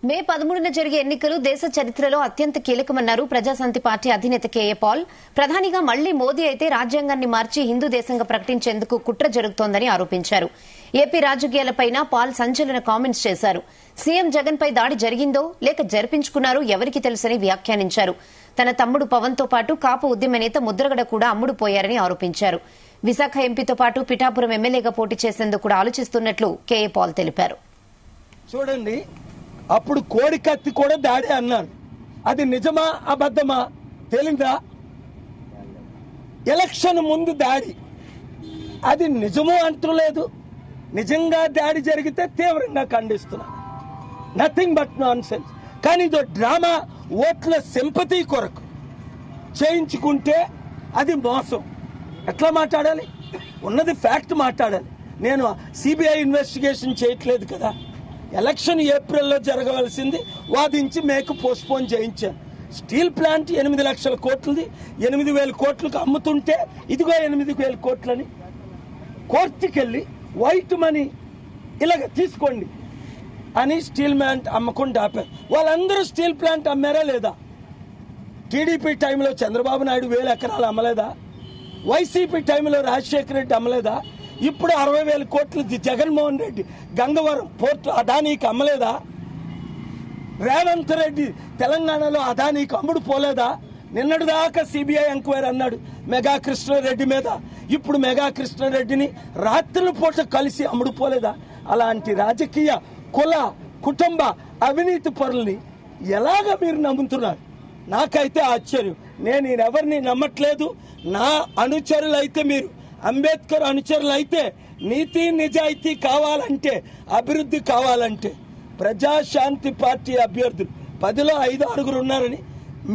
మే 13న జరిగే ఎన్నికలు దేశ చరిత్రలో అత్యంత కీలకమన్నారు ప్రజాశాంతి పార్టీ అధినేత కేఏ పాల్. ప్రధానిగా మళ్లీ మోదీ అయితే రాజ్యాంగాన్ని మార్చి హిందూ దేశంగా ప్రకటించేందుకు కుట్ర జరుగుతోందని ఆరోపించారు. ఏపీ రాజకీయాలపైన పాల్ సంచలన కామెంట్స్ చేశారు. సీఎం జగన్ పై దాడి జరిగిందో లేక జరిపించుకున్నారో ఎవరికి తెలుసని వ్యాఖ్యానించారు. తన తమ్ముడు పవన్ తో పాటు కాపు ఉద్యమ నేత ముద్రగడ కూడా అమ్ముడుపోయారని ఆరోపించారు. విశాఖ ఎంపీతో పాటు పిఠాపురం ఎమ్మెల్యేగా పోటీ చేసేందుకు కూడా ఆలోచిస్తున్నట్లు కేఏ పాల్ తెలిపారు. చూడండి, అప్పుడు కోడి కత్తి కూడా దాడి అన్నారు. అది నిజమా అబద్ధమా తేలిందా? ఎలక్షన్ ముందు దాడి, అది నిజమో అంటలేదు. నిజంగా దాడి జరిగితే తీవ్రంగా ఖండిస్తున్నా. Nothing but nonsense. కానీ ఇదో డ్రామా, ఓట్ల సింపతి కొరకు చేయించుకుంటే అది మోసం. ఎట్లా మాట్లాడాలి? ఉన్నది ఫ్యాక్ట్ మాట్లాడాలి. నేను సిబిఐ ఇన్వెస్టిగేషన్ చేయట్లేదు కదా. ఎలక్షన్ ఏప్రిల్లో జరగవలసింది వాదించి మేకు పోస్ట్పోన్ చేయించాను. స్టీల్ ప్లాంట్ 8 లక్షల కోట్లది 8,000 కోట్లకు అమ్ముతుంటే ఇదిగో 8,000 కోట్లని కోర్టుకెళ్ళి వైట్ మనీ ఇలాగ తీసుకోండి అని స్టీల్ ప్లాంట్ అమ్మకుండా ఆపారు. వాళ్ళందరూ స్టీల్ ప్లాంట్ అమ్మారా లేదా? టీడీపీ టైంలో చంద్రబాబు నాయుడు 1000 ఎకరాలు అమ్మలేదా? వైసీపీ టైంలో రాజశేఖర రెడ్డి అమ్మలేదా? ఇప్పుడు 60,000 కోట్లు జగన్మోహన్ రెడ్డి గంగవరం పోర్టు అదానీకి అమ్మలేదా? రేవంత్ రెడ్డి తెలంగాణలో అదానీకి అమ్ముడు పోలేదా? నిన్నటిదాకా సిబిఐ ఎంక్వైరీ అన్నాడు మెగా కృష్ణారెడ్డి మీద. ఇప్పుడు మెగా కృష్ణారెడ్డిని రాత్రుల పూట కలిసి అమ్ముడు పోలేదా? అలాంటి రాజకీయ కుల కుటుంబ అవినీతి పరుల్ని ఎలాగ మీరు నమ్ముతున్నారు? నాకైతే ఆశ్చర్యం. నేను ఎవరిని నమ్మట్లేదు. నా అనుచరులైతే, మీరు అంబేద్కర్ అనుచరులు అయితే, నీతి నిజాయితీ కావాలంటే, అభివృద్ధి కావాలంటే ప్రజాశాంతి పార్టీ అభ్యర్థులు 10లో 5-6 ఉన్నారని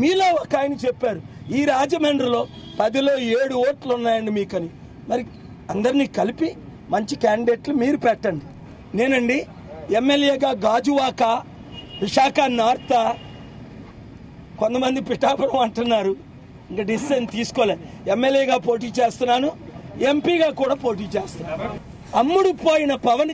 మీలో ఒక ఆయన చెప్పారు. ఈ రాజమండ్రిలో 10లో 7 ఓట్లు ఉన్నాయండి మీకని. మరి అందరినీ కలిపి మంచి క్యాండిడేట్లు మీరు పెట్టండి. నేనండి ఎమ్మెల్యేగా గాజువాక, విశాఖ నార్త్, కొంతమంది పిఠాపురం అంటున్నారు. ఇంకా డిసిషన్ తీసుకోలే. ఎమ్మెల్యేగా పోటీ చేస్తున్నాను, ఎంపీగా కూడా పోటీ చేస్తున్నాను. అమ్ముడు పోయిన పవన్